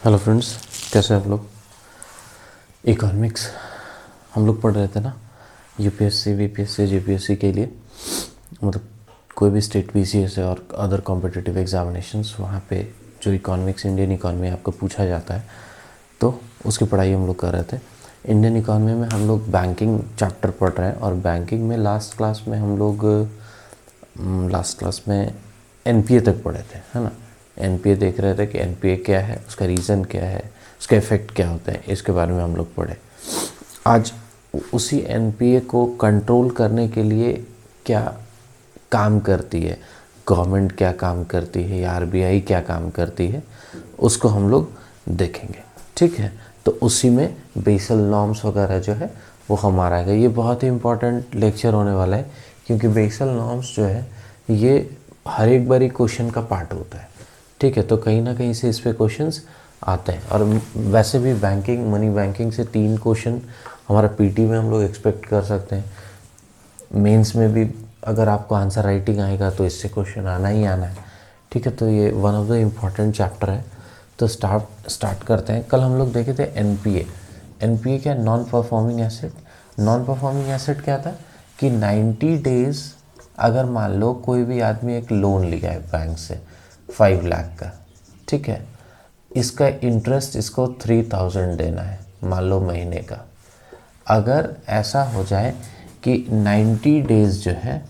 Hello friends, कैसे हैं आप लोग। इकोनॉमिक्स हम लोग पढ़ रहे थे ना, यूपीएससी बीपीएससी जीपीएससी के लिए, मतलब कोई भी स्टेट पीसीएस है और अदर कॉम्पिटिटिव एग्जामिनेशंस, वहाँ पे जो इकोनॉमिक्स इंडियन इकोनॉमी आपको पूछा जाता है, तो उसकी पढ़ाई हम लोग कर रहे थे। इंडियन इकोनॉमी में हम लोग बैंकिंग चैप्टर पढ़ रहे हैं, और बैंकिंग में लास्ट क्लास में एनपीए तक पढ़े थे, है ना। एनपीए देख रहे थे कि एनपीए क्या है, उसका रीज़न क्या है, उसके इफ़ेक्ट क्या होते हैं, इसके बारे में हम लोग पढ़े। आज उसी एनपीए को कंट्रोल करने के लिए क्या काम करती है गवर्नमेंट, क्या काम करती है या आरबीआई क्या काम करती है, उसको हम लोग देखेंगे। ठीक है, तो उसी में बेसल नॉर्म्स वगैरह जो है वो हमारा है। ये बहुत ही इम्पोर्टेंट लेक्चर होने वाला है, क्योंकि बेसल नॉर्म्स जो है ये हर एक बारी क्वेश्चन का पार्ट होता है। ठीक है, तो कहीं ना कहीं से इस पे क्वेश्चंस आते हैं। और वैसे भी बैंकिंग, मनी बैंकिंग से 3 क्वेश्चन हमारा पीटी में हम लोग एक्सपेक्ट कर सकते हैं। मेंस में भी अगर आपको आंसर राइटिंग आएगा तो इससे क्वेश्चन आना ही आना है। ठीक है, तो ये one of the important chapter है। तो स्टार्ट करते हैं। कल हम लोग देखे थे एनपीए। एनपीए क्या, non performing asset. Non performing asset क्या था कि 90 डेज, अगर मान लो कोई भी आदमी एक लोन लिया है बैंक से 5 लाख का, ठीक है, इसका इंटरेस्ट इसको 3000 देना है, मान लो महीने का। अगर ऐसा हो जाए कि 90 डेज जो है,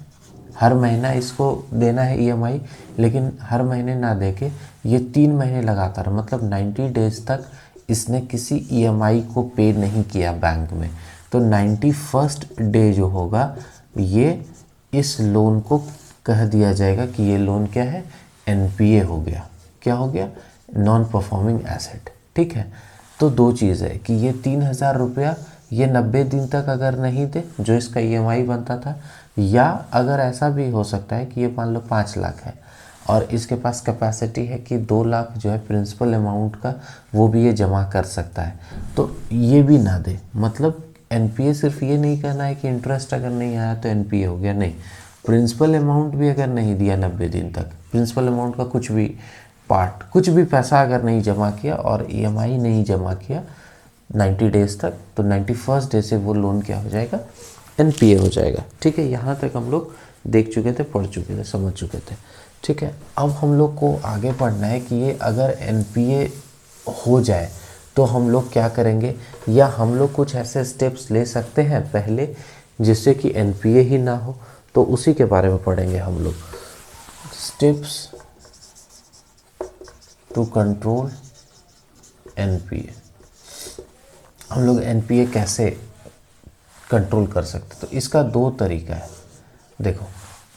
हर महीना इसको देना है ईएमआई, लेकिन हर महीने ना दे के ये 3 महीने लगातार, मतलब 90 डेज तक इसने किसी ईएमआई को पे नहीं किया बैंक में, तो 91st डे जो होगा ये इस लोन को कह दिया जाएगा कि ये लोन क्या है, एनपीए हो गया। क्या हो गया, नॉन परफॉर्मिंग एसेट। ठीक है, तो 2 चीज़ है कि ये 3000 रुपया ये 90 दिन तक अगर नहीं दे जो इसका ईएमआई बनता था, या अगर ऐसा भी हो सकता है कि ये मान लो 5 लाख है और इसके पास कैपेसिटी है कि 2 लाख जो है प्रिंसिपल अमाउंट का वो भी ये जमा कर सकता है, तो ये भी ना दे। मतलब एनपीए सिर्फ ये नहीं कहना है कि इंटरेस्ट अगर नहीं आया तो एनपीए हो गया, नहीं, प्रिंसिपल अमाउंट भी अगर नहीं दिया 90 दिन तक, प्रिंसिपल अमाउंट का कुछ भी पार्ट, कुछ भी पैसा अगर नहीं जमा किया और ईएमआई नहीं जमा किया 90 डेज तक, तो 91st डे से वो लोन क्या हो जाएगा, एनपीए हो जाएगा। ठीक है, यहाँ तक हम लोग देख चुके थे, पढ़ चुके थे, समझ चुके थे। ठीक है, अब हम लोग को आगे पढ़ना है कि ये अगर एनपीए हो जाए तो हम लोग क्या करेंगे, या हम लोग कुछ ऐसे स्टेप्स ले सकते हैं पहले जिससे कि एनपीए ही ना हो, तो उसी के बारे में पढ़ेंगे हम लोग। Steps to control NPA. हम लोग एनपीए कैसे कंट्रोल कर सकते, तो इसका 2 तरीका है। देखो,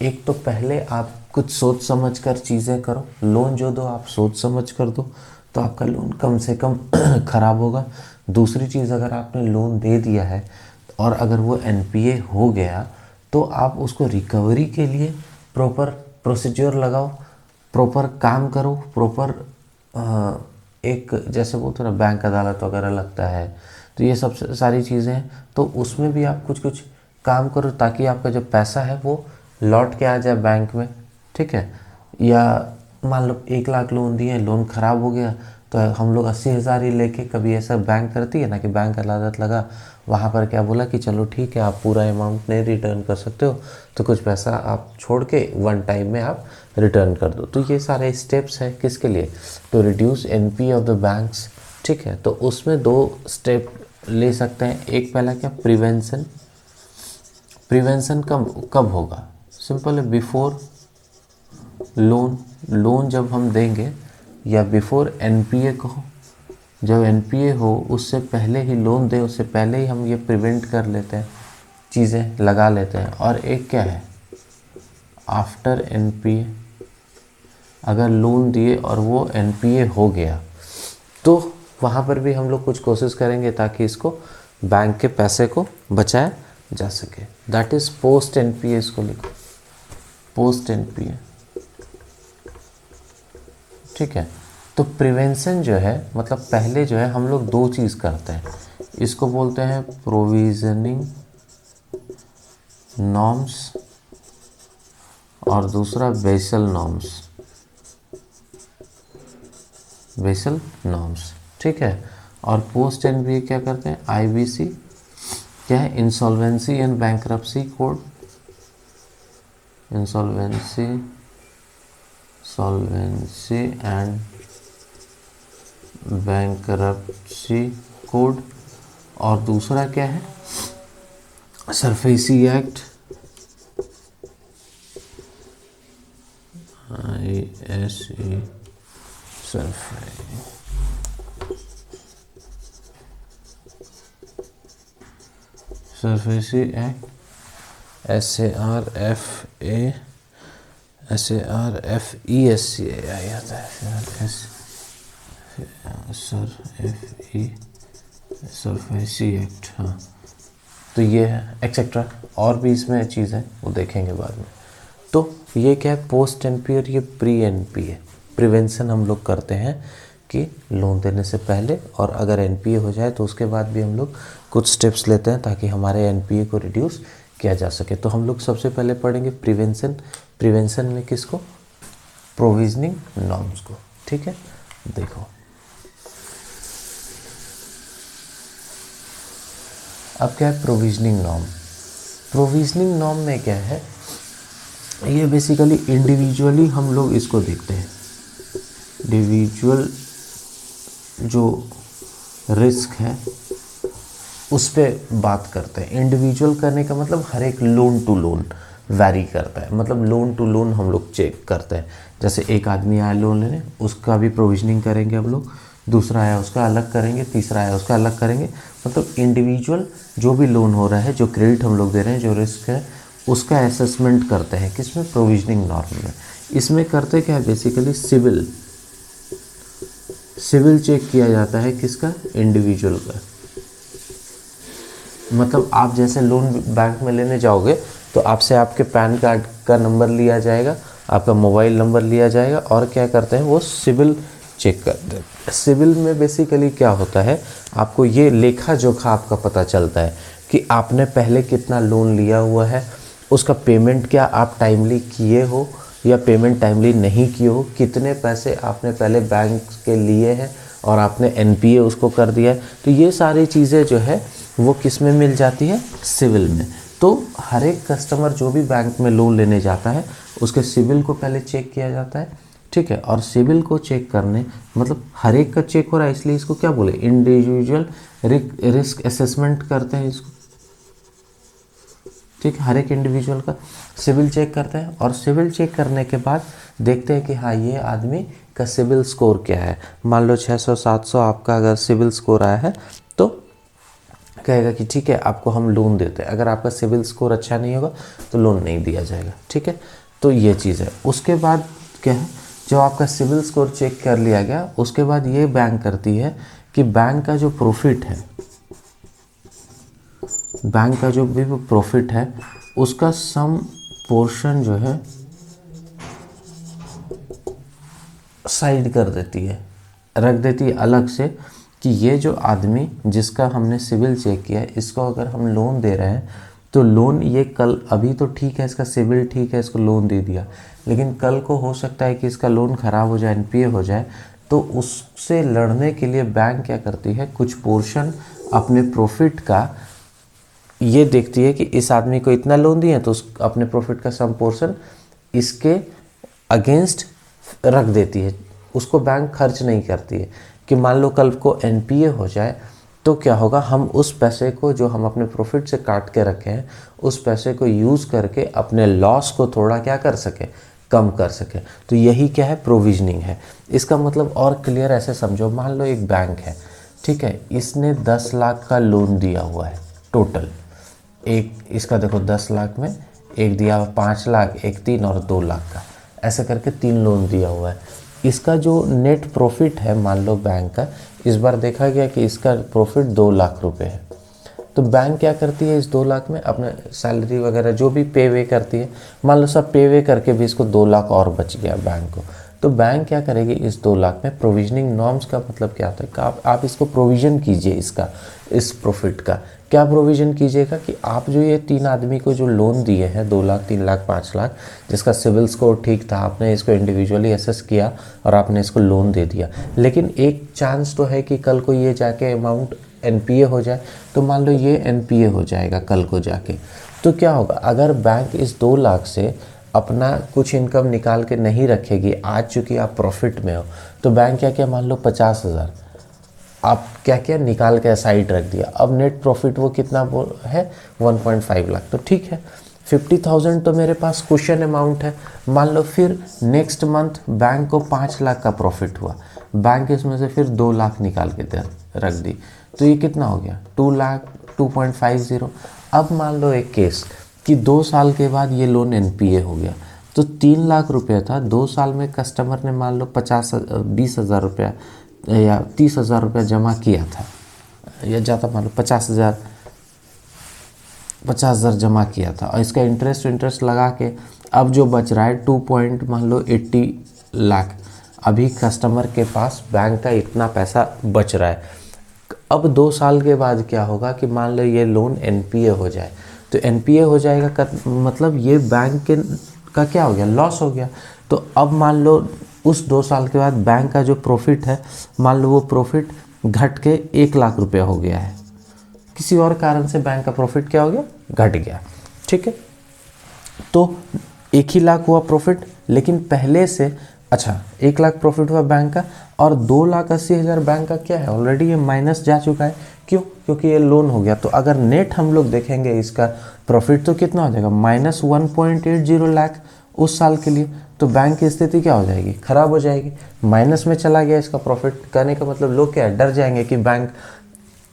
एक तो पहले आप कुछ सोच समझ कर चीज़ें करो, लोन जो दो आप सोच समझ कर दो, तो आपका लोन कम से कम ख़राब होगा। दूसरी चीज़, अगर आपने लोन दे दिया है और अगर वो एनपीए हो गया, तो आप उसको रिकवरी के लिए प्रॉपर प्रोसीजर लगाओ, प्रॉपर काम करो, प्रॉपर एक जैसे बोलते हैं ना, बैंक अदालत वगैरह लगता है, तो ये सब सारी चीज़ें हैं, तो उसमें भी आप कुछ कुछ काम करो ताकि आपका जो पैसा है वो लौट के आ जाए बैंक में। ठीक है, या मान लो 1 लाख लोन दिए, लोन ख़राब हो गया, तो हम लोग 80,000 ही लेके, कभी ऐसा बैंक करती है ना कि बैंक अदालत लगा, वहाँ पर क्या बोला कि चलो ठीक है, आप पूरा अमाउंट नहीं रिटर्न कर सकते हो, तो कुछ पैसा आप छोड़ के 1 टाइम में आप रिटर्न कर दो। तो ये सारे स्टेप्स हैं किसके लिए, to reduce NPA of the banks. ठीक है, तो उसमें 2 स्टेप ले सकते हैं। एक पहला क्या, प्रिवेंशन। प्रिवेंशन कब कब होगा, सिंपल है, बिफोर लोन जब हम देंगे, या बिफोर एनपीए को, जब एनपीए हो उससे पहले ही लोन दे, उससे पहले ही हम ये प्रिवेंट कर लेते हैं, चीज़ें लगा लेते हैं। और एक क्या है, आफ्टर एनपीए, अगर लोन दिए और वो एनपीए हो गया, तो वहाँ पर भी हम लोग कुछ कोशिश करेंगे ताकि इसको, बैंक के पैसे को बचाया जा सके। दैट इज़ पोस्ट एनपीए, इसको लिखो, पोस्ट एनपीए। ठीक है, तो प्रिवेंशन जो है, मतलब पहले जो है हम लोग 2 चीज़ करते हैं, इसको बोलते हैं प्रोविजनिंग नॉर्म्स और दूसरा बेसल नॉर्म्स। बेसल नॉर्म्स, ठीक है। और पोस्ट एनपीए क्या करते हैं, आईबीसी क्या है, insolvency and bankruptcy code, insolvency and bankruptcy code. और दूसरा क्या है, SARFAESI act, ISE SARFAESI act, SARFESCI आता है, सरफेसी एक्ट। हाँ, तो ये है एक्सेट्रा, और भी इसमें चीज़ है, वो देखेंगे बाद में। तो ये क्या है, पोस्ट एनपीए और ये प्री एनपीए। प्रिवेंशन हम लोग करते हैं कि लोन देने से पहले, और अगर एनपीए हो जाए तो उसके बाद भी हम लोग कुछ स्टेप्स लेते हैं ताकि हमारे एनपीए को रिड्यूस किया जा सके। तो हम लोग सबसे पहले पढ़ेंगे प्रिवेंशन। प्रिवेंशन में किसको, प्रोविजनिंग नॉर्म्स को। ठीक है, देखो अब क्या है प्रोविजनिंग नॉर्म। प्रोविजनिंग नॉर्म में क्या है, ये बेसिकली इंडिविजुअली हम लोग इसको देखते हैं। इंडिविजुअल जो रिस्क है उस पर बात करते हैं। इंडिविजुअल करने का मतलब हर एक लोन टू लोन वैरी करता है, मतलब लोन टू लोन हम लोग चेक करते हैं। जैसे एक आदमी आया लोन लेने, उसका भी प्रोविजनिंग करेंगे हम लोग, दूसरा आया उसका अलग करेंगे, तीसरा आया उसका अलग करेंगे। मतलब इंडिविजुअल जो भी लोन हो रहा है, जो क्रेडिट हम लोग दे रहे हैं, जो रिस्क है, उसका असेसमेंट करते हैं किसमें, प्रोविजनिंग नॉर्म में। इसमें करते क्या है बेसिकली, सिविल चेक किया जाता है किसका, इंडिविजुअल का। मतलब आप जैसे लोन बैंक में लेने जाओगे तो आपसे आपके पैन कार्ड का नंबर लिया जाएगा, आपका मोबाइल नंबर लिया जाएगा, और क्या करते हैं वो सिविल चेक करते हैं। सिविल में बेसिकली क्या होता है, आपको ये लेखा जोखा आपका पता चलता है कि आपने पहले कितना लोन लिया हुआ है, उसका पेमेंट क्या आप टाइमली किए हो या पेमेंट टाइमली नहीं किए हो, कितने पैसे आपने पहले बैंक के लिए हैं और आपने एनपीए उसको कर दिया है। तो ये सारी चीज़ें जो है वो किस में मिल जाती है, सिविल में। तो हर एक कस्टमर जो भी बैंक में लोन लेने जाता है उसके सिविल को पहले चेक किया जाता है। ठीक है, और सिविल को चेक करने मतलब हर एक का चेक हो रहा है, इसलिए इसको क्या बोले, इंडिविजुअल रिस्क असेसमेंट करते हैं इसको। ठीक है, हर एक इंडिविजुअल का सिविल चेक करते हैं, और सिविल चेक करने के बाद देखते हैं कि हाँ ये आदमी का सिविल स्कोर क्या है। मान लो 600-700 आपका अगर सिविल स्कोर आया है तो कहेगा कि ठीक है आपको हम लोन देते हैं। अगर आपका सिविल स्कोर अच्छा नहीं होगा तो लोन नहीं दिया जाएगा। ठीक है, तो ये चीज़ है। उसके बाद क्या है, जब आपका सिविल स्कोर चेक कर लिया गया, उसके बाद ये बैंक करती है कि बैंक का जो प्रॉफिट है, बैंक का जो भी प्रॉफिट है उसका सम पोर्शन जो है साइड कर देती है, रख देती है अलग से, कि ये जो आदमी जिसका हमने सिविल चेक किया है, इसको अगर हम लोन दे रहे हैं तो लोन ये कल, अभी तो ठीक है इसका सिविल ठीक है, इसको लोन दे दिया, लेकिन कल को हो सकता है कि इसका लोन ख़राब हो जाए, एनपीए हो जाए, तो उससे लड़ने के लिए बैंक क्या करती है, कुछ पोर्शन अपने प्रॉफिट का ये देखती है कि इस आदमी को इतना लोन दिया तो उस अपने प्रॉफिट का सम पोर्शन इसके अगेंस्ट रख देती है। उसको बैंक खर्च नहीं करती है कि मान लो कल को एनपीए हो जाए तो क्या होगा, हम उस पैसे को जो हम अपने प्रॉफिट से काट के रखे हैं उस पैसे को यूज़ करके अपने लॉस को थोड़ा क्या कर सके, कम कर सके। तो यही क्या है, प्रोविजनिंग है। इसका मतलब और क्लियर ऐसे समझो, मान लो एक बैंक है, ठीक है, इसने 10 लाख का लोन दिया हुआ है टोटल। एक इसका देखो 10 लाख में एक दिया 5 लाख, एक 3 और 2 लाख का, ऐसे करके 3 लोन दिया हुआ है। इसका जो नेट प्रॉफिट है मान लो बैंक का, इस बार देखा गया कि इसका प्रॉफिट 2 लाख रुपए है। तो बैंक क्या करती है, इस 2 लाख में अपने सैलरी वगैरह जो भी पे वे करती है, मान लो सब पे वे करके भी इसको 2 लाख और बच गया बैंक को, तो बैंक क्या करेगी इस 2 लाख में? प्रोविजनिंग नॉर्म्स का मतलब क्या होता है कि आप इसको प्रोविज़न कीजिए, इसका, इस प्रॉफिट का क्या प्रोविज़न कीजिएगा कि आप जो ये 3 आदमी को जो लोन दिए हैं 2 लाख, 3 लाख, 5 लाख, जिसका सिविल स्कोर ठीक था, आपने इसको इंडिविजुअली असेस किया और आपने इसको लोन दे दिया, लेकिन एक चांस तो है कि कल को ये जाके अमाउंट एनपीए हो जाए। तो मान लो ये एनपीए हो जाएगा कल को जाके, तो क्या होगा? अगर बैंक इस 2 लाख से अपना कुछ इनकम निकाल के नहीं रखेगी, आज चूँकि आप प्रॉफिट में हो, तो बैंक क्या क्या मान लो 50,000 आप क्या क्या निकाल के साइड रख दिया। अब नेट प्रॉफिट वो कितना है? 1.5 लाख। तो ठीक है, 50,000 तो मेरे पास कुशन अमाउंट है। मान लो फिर नेक्स्ट मंथ बैंक को 5 लाख का प्रॉफिट हुआ, बैंक इसमें से फिर 2 लाख निकाल के रख दी, तो ये कितना हो गया? 2 लाख, 2.50। अब मान लो एक केस कि 2 साल के बाद ये लोन एनपीए हो गया, तो 3 लाख रुपया था, 2 साल में कस्टमर ने मान लो 20,000 रुपया या 30,000 रुपया जमा किया था, या ज़्यादा मान लो 50,000 जमा किया था, और इसका इंटरेस्ट लगा के अब जो बच रहा है 2.80 लाख, अभी कस्टमर के पास बैंक का इतना पैसा बच रहा है। अब 2 साल के बाद क्या होगा कि मान लो ये लोन एनपीए हो जाए, तो एनपीए हो जाएगा मतलब ये बैंक का क्या हो गया? लॉस हो गया। तो अब मान लो उस 2 साल के बाद बैंक का जो प्रॉफिट है, मान लो वो प्रॉफिट घट के 1 लाख रुपया हो गया है, किसी और कारण से बैंक का प्रॉफिट क्या हो गया? घट गया। ठीक है, तो 1 ही लाख हुआ प्रॉफिट, लेकिन पहले से 1 लाख प्रॉफिट हुआ बैंक का, और 2,80,000 बैंक का क्या है? ऑलरेडी ये माइनस जा चुका है। क्यों? क्योंकि ये लोन हो गया। तो अगर नेट हम लोग देखेंगे इसका प्रॉफिट, तो कितना हो जाएगा? -1.80 लाख उस साल के लिए। तो बैंक की स्थिति क्या हो जाएगी? खराब हो जाएगी, माइनस में चला गया इसका प्रॉफिट। कहने का मतलब लोग क्या है? डर जाएंगे कि बैंक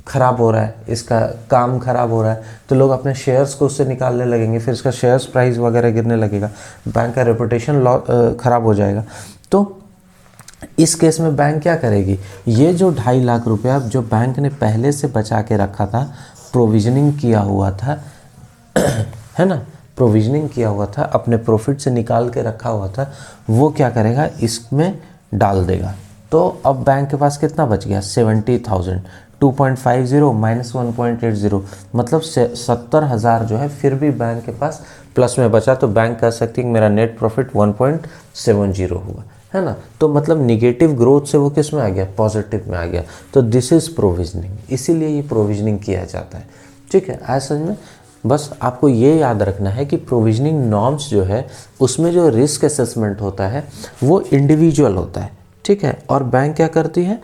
खराब हो रहा है, इसका काम खराब हो रहा है, तो लोग अपने शेयर्स को उससे निकालने लगेंगे, फिर इसका शेयर्स प्राइस वगैरह गिरने लगेगा, बैंक का रेपुटेशन खराब हो जाएगा। तो इस केस में बैंक क्या करेगी? ये जो 2.5 लाख रुपया जो बैंक ने पहले से बचा के रखा था, प्रोविजनिंग किया हुआ था है ना, प्रोविजनिंग किया हुआ था, अपने प्रॉफिट से निकाल के रखा हुआ था, वो क्या करेगा? इसमें डाल देगा। तो अब बैंक के पास कितना बच गया? 70,000। 2.50 माइनस 1.80 मतलब 70,000 जो है फिर भी बैंक के पास प्लस में बचा। तो बैंक कह सकती है कि मेरा नेट प्रॉफिट 1.70 हुआ, है ना। तो मतलब निगेटिव ग्रोथ से वो किस में आ गया? पॉजिटिव में आ गया। तो दिस इज प्रोविजनिंग, इसीलिए ये प्रोविजनिंग किया जाता है। ठीक है, आज समझ में। बस आपको ये याद रखना है कि प्रोविजनिंग नॉर्म्स जो है उसमें जो रिस्क असेसमेंट होता है वो इंडिविजुअल होता है। ठीक है, और बैंक क्या करती है?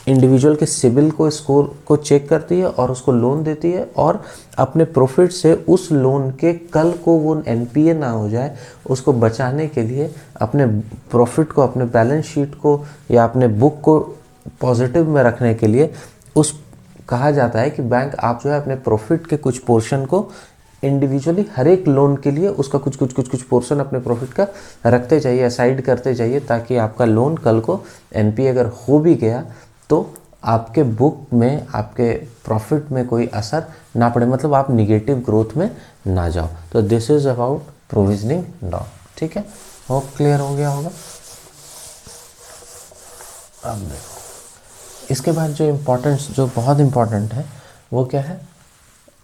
इंडिविजुअल के सिबिल को, स्कोर को चेक करती है और उसको लोन देती है, और अपने प्रॉफिट से उस लोन के कल को वो एनपीए ना हो जाए उसको बचाने के लिए अपने प्रॉफिट को, अपने बैलेंस शीट को या अपने बुक को पॉजिटिव में रखने के लिए उस कहा जाता है कि बैंक आप जो है अपने प्रॉफिट के कुछ पोर्शन को इंडिविजुअली हर एक लोन के लिए उसका कुछ पोर्शन अपने प्रॉफिट का रखते जाइए, असाइड करते जाइए, ताकि आपका लोन कल को एनपीए अगर हो भी गया तो आपके बुक में, आपके प्रॉफिट में कोई असर ना पड़े, मतलब आप निगेटिव ग्रोथ में ना जाओ। तो this is about provisioning norm. ठीक है, होप क्लियर हो गया होगा। अब देखो इसके बाद जो इम्पोर्टेंस, जो बहुत इम्पोर्टेंट है वो क्या है?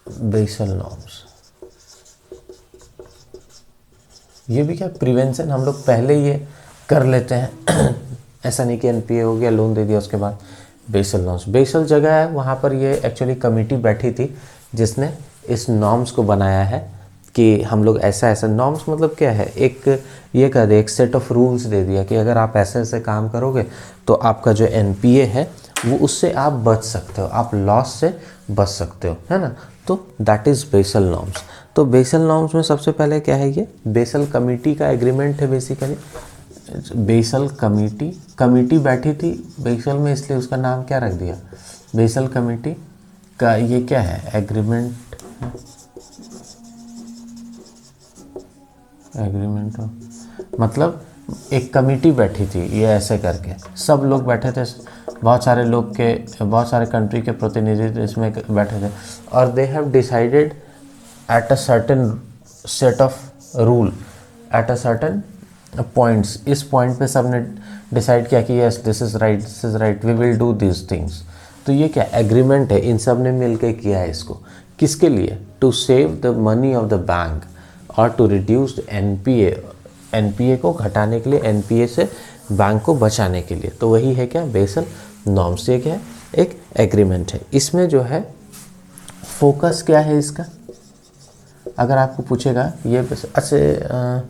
Basel norms. ये भी क्या प्रिवेंशन, हम लोग पहले ये कर लेते हैं ऐसा नहीं कि एनपीए हो गया, लोन दे दिया, उसके बाद बेसल नॉर्म्स। बेसल जगह है, वहाँ पर ये एक्चुअली कमेटी बैठी थी जिसने इस नॉर्म्स को बनाया है कि हम लोग ऐसा नॉर्म्स मतलब क्या है? एक ये कह दे, एक सेट ऑफ रूल्स दे दिया कि अगर आप ऐसे ऐसे काम करोगे तो आपका जो एनपीए है वो उससे आप बच सकते हो, आप लॉस से बच सकते हो, है ना। तो दैट इज़ बेसल नॉर्म्स। तो बेसल नॉर्म्स में सबसे पहले क्या है? ये बेसल कमेटी का एग्रीमेंट है बेसिकली। बेसल कमेटी बैठी थी बेसल में, इसलिए उसका नाम क्या रख दिया? बेसल कमेटी का ये क्या है? एग्रीमेंट मतलब एक कमेटी बैठी थी, ये ऐसे करके सब लोग बैठे थे, बहुत सारे लोग के, बहुत सारे कंट्री के प्रतिनिधि इसमें बैठे थे, और they have decided at a certain set of rule, at a certain points, इस पॉइंट पे सबने डिसाइड किया कि yes this is right, we will do this things. तो ये क्या एग्रीमेंट है, इन सब ने मिल के किया है इसको। किसके लिए? To save the money of the bank और टू रिड्यूस एनपीए, एनपीए को घटाने के लिए, एनपीए से बैंक को बचाने के लिए। तो वही है क्या, बेसल नॉर्म्स। ये क्या है, एक एग्रीमेंट है। इसमें जो है फोकस क्या है इसका, अगर आपको पूछेगा ये अच्छा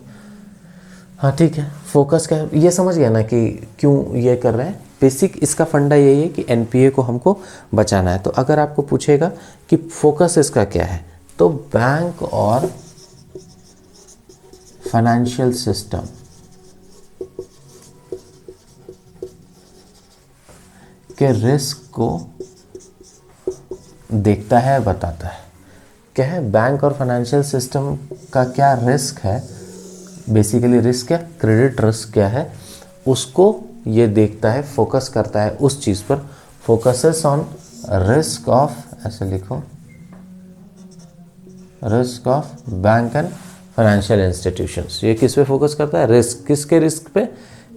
हाँ ठीक है, फोकस क्या है ये समझ गया ना कि क्यों ये कर रहे हैं। बेसिक इसका फंडा यही है कि एनपीए को हमको बचाना है। तो अगर आपको पूछेगा कि फोकस इसका क्या है, तो बैंक और फाइनेंशियल सिस्टम के रिस्क को देखता है, बताता है। क्या है, बैंक और फाइनेंशियल सिस्टम का क्या रिस्क है, बेसिकली रिस्क क्या, क्रेडिट रिस्क क्या है, उसको ये देखता है, फोकस करता है उस चीज़ पर। फोकसेस ऑन रिस्क ऑफ, ऐसे लिखो, risk of bank and financial institutions. ये किस पे फोकस करता है, रिस्क। किसके रिस्क पे,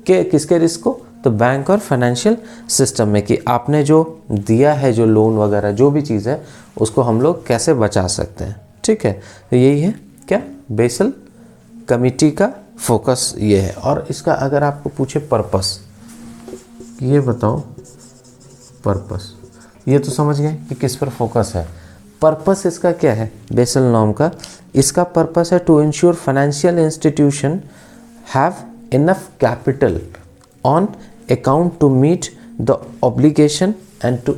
के किसके रिस्क को, तो बैंक और फाइनेंशियल सिस्टम में, कि आपने जो दिया है, जो लोन वगैरह जो भी चीज़ है, उसको हम लोग कैसे बचा सकते हैं। ठीक है, तो यही है क्या, बेसल कमिटी का फोकस ये है। और इसका अगर आपको पूछे पर्पस, ये बताओ पर्पस, ये तो समझ गए कि किस पर फोकस है। पर्पस इसका क्या है, बेसल नॉर्म का, इसका पर्पस है to ensure financial institution have enough capital on account to meet the obligation and to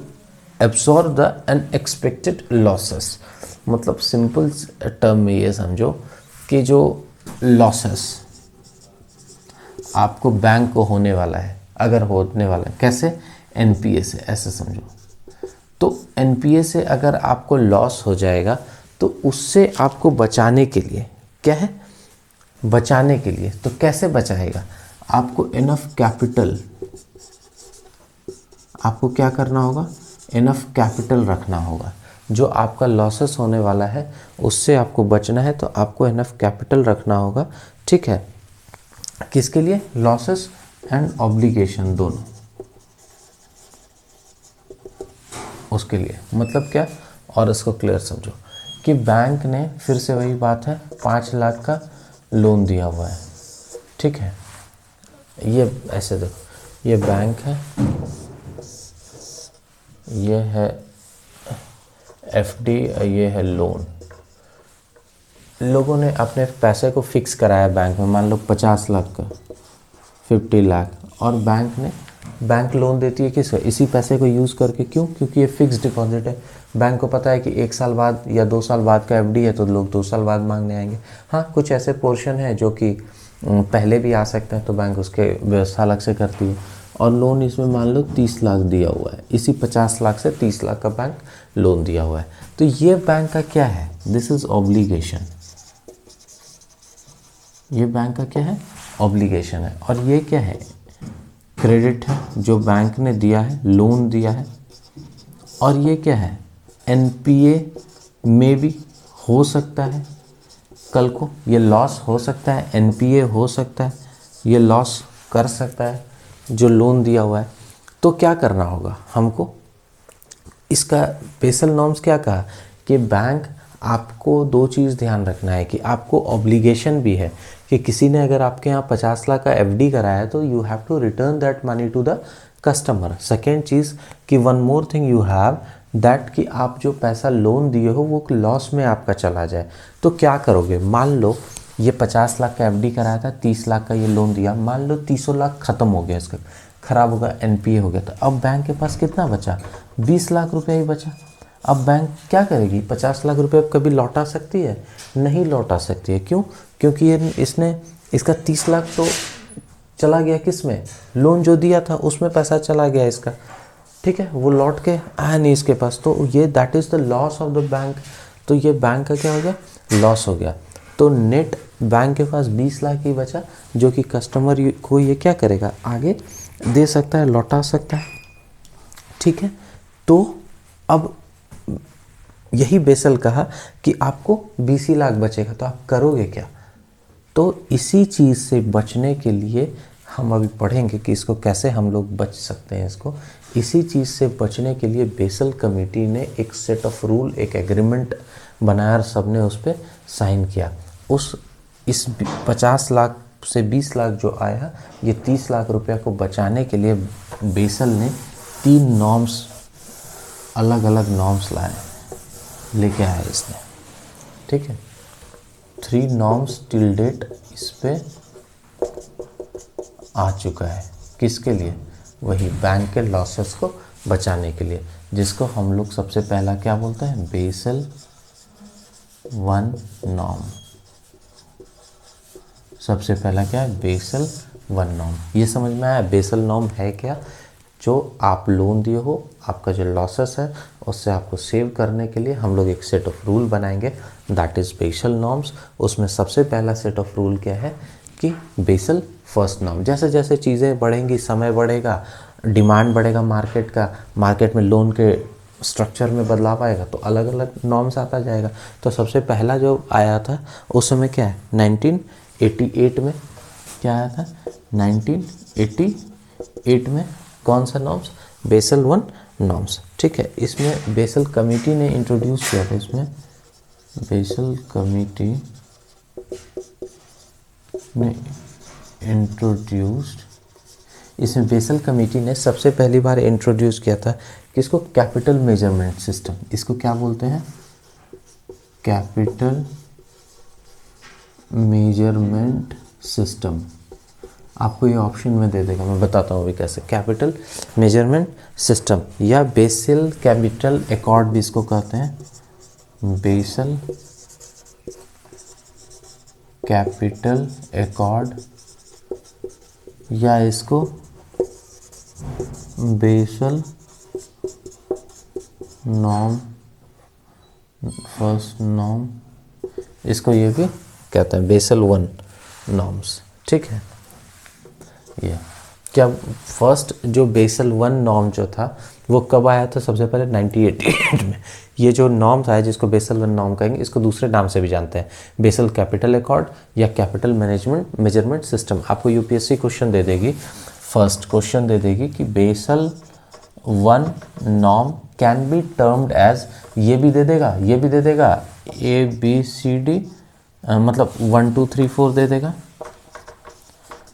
absorb the unexpected losses. मतलब सिंपल टर्म में ये समझो कि जो लॉसेस आपको बैंक को होने वाला है, अगर होने वाला है, कैसे, एनपीए से, ऐसे समझो। तो एनपीए से अगर आपको लॉस हो जाएगा, तो उससे आपको बचाने के लिए, क्या है, बचाने के लिए, तो कैसे बचाएगा, आपको इनफ कैपिटल, आपको क्या करना होगा, इनफ कैपिटल रखना होगा। जो आपका लॉसेस होने वाला है उससे आपको बचना है, तो आपको इनफ कैपिटल रखना होगा। ठीक है, किसके लिए, लॉसेस एंड ऑब्लिगेशन दोनों, उसके लिए। मतलब क्या, और इसको क्लियर समझो कि बैंक ने, फिर से वही बात है, 5 लाख का लोन दिया हुआ है। ठीक है, ये ऐसे देखो, ये बैंक है, ये है एफडी, ये है लोन। लोगों ने अपने पैसे को फिक्स कराया बैंक में, मान लो 50 लाख का, 50 लाख, और बैंक लोन देती है किसको, इसी पैसे को यूज़ करके। क्यों, क्योंकि ये फिक्स डिपॉजिट है। बैंक को पता है कि 1 साल बाद या 2 साल बाद का एफडी है, तो लोग 2 साल बाद मांगने आएंगे। हाँ, कुछ ऐसे पोर्शन है जो कि पहले भी आ सकता है, तो बैंक उसके व्यवस्था अलग से करती है। और लोन इसमें मान लो 30 लाख दिया हुआ है, इसी 50 लाख से 30 लाख का बैंक लोन दिया हुआ है। तो ये बैंक का क्या है, दिस इज ऑब्लिगेशन। ये बैंक का क्या है, ऑब्लिगेशन है। और ये क्या है, क्रेडिट है, जो बैंक ने दिया है, लोन दिया है। और ये क्या है, एनपीए में भी हो सकता है, कल को ये लॉस हो सकता है, एनपीए हो सकता है, ये लॉस कर सकता है जो लोन दिया हुआ है। तो क्या करना होगा हमको, इसका बेसल नॉर्म्स क्या कहा कि बैंक, आपको 2 चीज़ ध्यान रखना है कि आपको ऑब्लिगेशन भी है कि किसी ने अगर आपके यहाँ 50 लाख का एफडी कराया है, तो you have to return that money to the customer. Second चीज़ कि one more thing you have that, कि आप जो पैसा लोन दिए हो वो लॉस में आपका चला जाए, तो क्या करोगे। मान लो ये 50 लाख का एफडी कराया था, 30 लाख का ये लोन दिया, मान लो 30 लाख ख़त्म हो गया, इसका ख़राब हो गया, एनपीए हो गया, तो अब बैंक के पास कितना बचा, 20 लाख रुपया ही बचा। अब बैंक क्या करेगी, 50 लाख रुपए अब कभी लौटा सकती है, नहीं लौटा सकती है। क्यों, क्योंकि ये इसने, इसका 30 लाख तो चला गया किस में, लोन जो दिया था उसमें पैसा चला गया इसका। ठीक है, वो लौट के आया नहीं इसके पास, तो ये that is the loss of the bank. तो ये बैंक का क्या हो गया, लॉस हो गया। तो नेट बैंक के पास 20 लाख ही बचा, जो कि कस्टमर को ये क्या करेगा, आगे दे सकता है, लौटा सकता है। ठीक है, तो अब यही बेसल कहा कि आपको 20 लाख बचेगा, तो आप करोगे क्या, तो इसी चीज़ से बचने के लिए हम अभी पढ़ेंगे कि इसको कैसे हम लोग बच सकते हैं। इसको इसी चीज़ से बचने के लिए बेसल कमेटी ने एक सेट ऑफ रूल, एक एग्रीमेंट बनाया और सब ने उस पर साइन किया। इस 50 लाख से 20 लाख जो आया, ये 30 लाख रुपया को बचाने के लिए बेसल ने 3 नॉर्म्स, अलग अलग नॉर्म्स लेके आया इसने, ठीक है। 3 नॉर्म्स टिल डेट इस पे आ चुका है। किसके लिए? वही बैंक के लॉसेस को बचाने के लिए, जिसको हम लोग सबसे पहला क्या बोलते हैं? Basel 1 norm. सबसे पहला क्या है? Basel 1 norm. ये समझ में आया बेसल नॉर्म है क्या? जो आप लोन दिए हो, आपका जो लॉसेस है उससे आपको सेव करने के लिए हम लोग एक सेट ऑफ रूल बनाएंगे, दैट इज़ बेसल नॉर्म्स। उसमें सबसे पहला सेट ऑफ रूल क्या है कि बेसल फर्स्ट नॉर्म। जैसे जैसे चीज़ें बढ़ेंगी, समय बढ़ेगा, डिमांड बढ़ेगा मार्केट का, मार्केट में लोन के स्ट्रक्चर में बदलाव आएगा तो अलग अलग नॉर्म्स आता जाएगा। तो सबसे पहला जो आया था उस समय क्या है? 1988 में क्या आया था? 1988 में कौन सा नॉर्म्स? बेसल 1 नॉर्म्स, ठीक है। इसमें बेसल कमेटी ने इंट्रोड्यूस किया था। इसमें बेसल कमेटी ने इंट्रोड्यूस्ड, इसमें बेसल कमेटी ने सबसे पहली बार इंट्रोड्यूस किया था किसको? Capital measurement system. इसको क्या बोलते हैं? Capital measurement system. आपको ये ऑप्शन में दे देगा, मैं बताता हूँ अभी कैसे। कैपिटल मेजरमेंट सिस्टम या बेसल कैपिटल एकॉर्ड भी इसको कहते हैं, बेसल कैपिटल एकॉर्ड, या इसको बेसल नॉर्म, फर्स्ट नॉर्म, इसको ये भी कहते हैं बेसल 1 नॉर्म्स, ठीक है। ये क्या फर्स्ट जो बेसल 1 नॉर्म जो था वो कब आया था? सबसे पहले 1988 में। ये जो नॉर्म्स आया जिसको बेसल 1 नॉर्म कहेंगे, इसको दूसरे नाम से भी जानते हैं, बेसल कैपिटल एकॉर्ड या कैपिटल मैनेजमेंट मेजरमेंट सिस्टम। आपको यूपीएससी क्वेश्चन दे देगी, फर्स्ट क्वेश्चन दे देगी कि Basel 1 norm can be termed as, ये भी दे देगा, ये भी दे देगा, ABCD मतलब 1 2 3 4 दे देगा।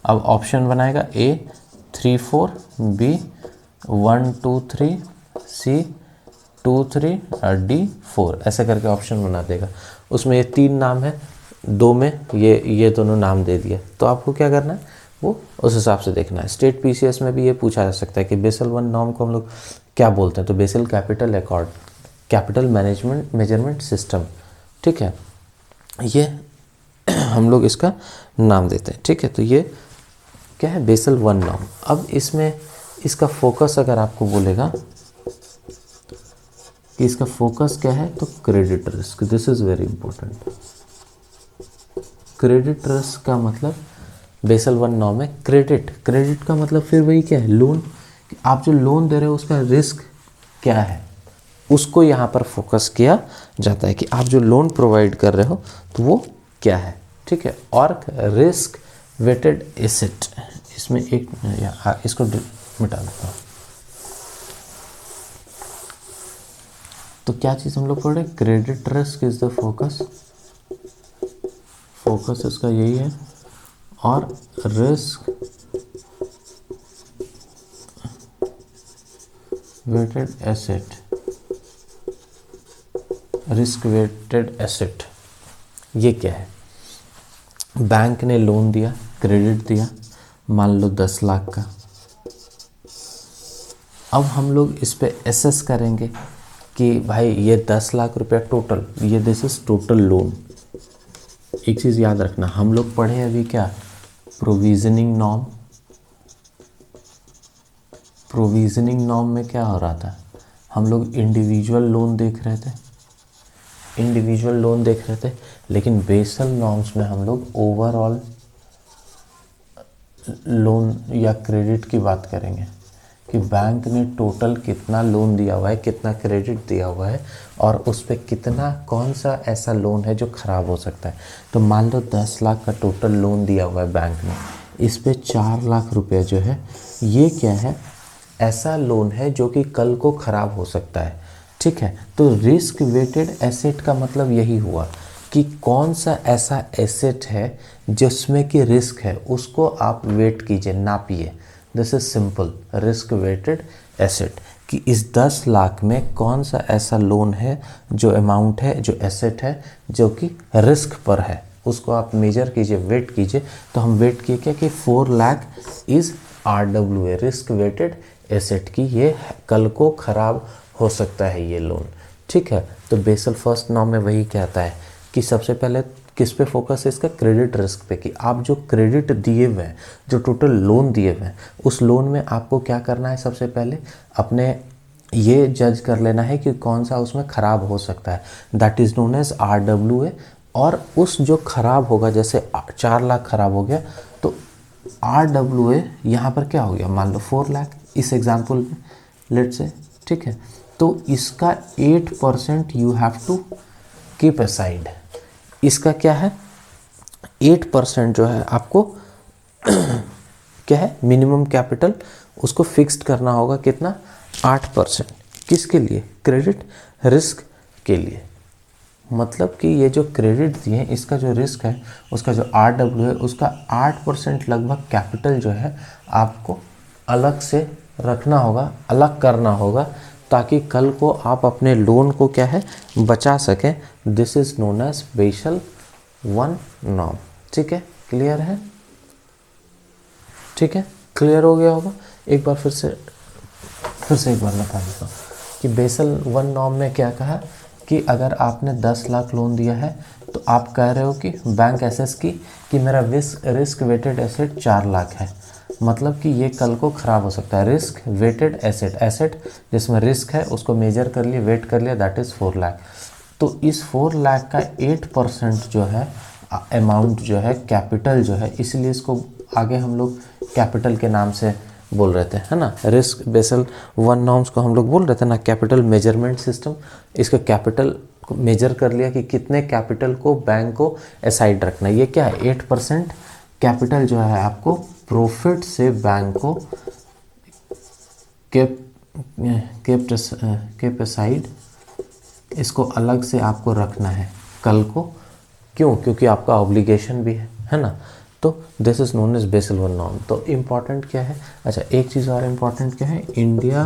अब ऑप्शन बनाएगा A 3 4, B 1 2 3, C 2 3 और D 4, ऐसे करके ऑप्शन बना देगा। उसमें ये 3 नाम है, 2 में ये दोनों नाम दे दिया। तो आपको क्या करना है वो उस हिसाब से देखना है। स्टेट PCS में भी ये पूछा जा सकता है कि बेसल 1 नॉर्म को हम लोग क्या बोलते हैं? तो Basel capital accord, capital management measurement system, ठीक है। ये हम लोग इसका नाम देते हैं, ठीक है। तो ये क्या है? Basel 1 norm. अब इसमें इसका फोकस अगर आपको बोलेगा कि इसका फोकस क्या है, तो credit risk, this is very important. Credit risk का मतलब बेसल 1 नॉर्म है क्रेडिट का मतलब फिर वही क्या है? लोन। आप जो लोन दे रहे हो उसका रिस्क क्या है, उसको यहाँ पर फोकस किया जाता है कि आप जो लोन प्रोवाइड कर रहे हो तो वो क्या है, ठीक है। और रिस्क वेटेड एसेट, इसमें एक इसको मिटा देता हूँ। तो क्या चीज़ हम लोग पढ़ रहे हैं? Credit risk is the focus इसका यही है। और risk weighted asset, risk weighted asset ये क्या है? बैंक ने लोन दिया, क्रेडिट दिया, मान लो 10 लाख का। अब हम लोग इस पे एसेस करेंगे कि भाई ये 10 लाख रुपया टोटल, ये दिस इज टोटल लोन। एक चीज़ याद रखना, हम लोग पढ़े अभी क्या? Provisioning norm. प्रोविजनिंग नॉर्म में क्या हो रहा था? हम लोग इंडिविजुअल लोन देख रहे थे, लेकिन बेसल नॉर्म्स में हम लोग ओवरऑल लोन या क्रेडिट की बात करेंगे कि बैंक ने टोटल कितना लोन दिया हुआ है, कितना क्रेडिट दिया हुआ है और उस पर कितना, कौन सा ऐसा लोन है जो ख़राब हो सकता है। तो मान लो 10 लाख का टोटल लोन दिया हुआ है बैंक ने, इस पे 4 लाख रुपए जो है ये क्या है, ऐसा लोन है जो कि कल को ख़राब हो सकता है। ठीक है, तो रिस्क वेटेड एसेट का मतलब यही हुआ कि कौन सा ऐसा एसेट है जिसमें कि रिस्क है, उसको आप वेट कीजिए, नापिए। This is simple, risk weighted asset, कि इस 10 लाख में कौन सा ऐसा लोन है, जो अमाउंट है, जो एसेट है जो कि रिस्क पर है, उसको आप मेजर कीजिए, वेट कीजिए। तो हम वेट किए क्या कि 4 lakh is RWA, risk weighted asset की, ये कल को ख़राब हो सकता है ये लोन। ठीक है, तो बेसल फर्स्ट नॉर्म में वही कहता है कि सबसे पहले किस पे फोकस है इसका, क्रेडिट रिस्क पे, कि आप जो क्रेडिट दिए हुए हैं, जो टोटल लोन दिए हुए हैं, उस लोन में आपको क्या करना है, सबसे पहले अपने ये जज कर लेना है कि कौन सा उसमें ख़राब हो सकता है, that is known as RWA। और उस जो ख़राब होगा, जैसे 4 लाख ख़राब हो गया तो RWA यहाँ पर क्या हो गया, मान लो 4 लाख इस एग्जाम्पल में, लेट से। ठीक है, तो इसका 8% you have to keep aside. इसका क्या है, 8% जो है आपको क्या है, मिनिमम कैपिटल, उसको फिक्स्ड करना होगा, कितना, 8%। किसके लिए, क्रेडिट रिस्क के लिए। मतलब कि ये जो क्रेडिट दिए हैं, इसका जो रिस्क है, उसका जो RW है, उसका 8% लगभग कैपिटल जो है आपको अलग से रखना होगा, अलग करना होगा, ताकि कल को आप अपने लोन को क्या है, बचा सकें। This is known as Basel 1 norm. ठीक है, क्लियर है, ठीक है, क्लियर हो गया होगा। एक बार फिर से एक बार बता देता हूँ कि बेसल 1 नॉर्म में क्या कहा कि अगर आपने 10 लाख लोन दिया है तो आप कह रहे हो कि बैंक एसेस की कि मेरा रिस्क वेटेड एसेट 4 लाख है, मतलब कि ये कल को ख़राब हो सकता है। रिस्क वेटेड एसेट, एसेट जिसमें रिस्क है उसको मेजर कर लिए, वेट कर लिया, दैट इज़ 4 लाख। तो इस 4 लाख का 8% जो है अमाउंट जो है, कैपिटल जो है, इसलिए इसको आगे हम लोग कैपिटल के नाम से बोल रहे थे, है ना। रिस्क बेसल 1 नॉर्म्स को हम लोग बोल रहे थे ना, कैपिटल मेजरमेंट सिस्टम। इसका कैपिटल को मेजर कर लिया कि कितने कैपिटल को बैंक को असाइड रखना है। ये क्या है, 8% कैपिटल जो है आपको प्रॉफिट से बैंक को केप असाइड, इसको अलग से आपको रखना है कल को। क्यों, क्योंकि आपका ऑब्लिगेशन भी है ना। तो this is known as Basel 1 norm. तो इम्पॉर्टेंट क्या है, अच्छा एक चीज़ और इम्पॉर्टेंट क्या है, इंडिया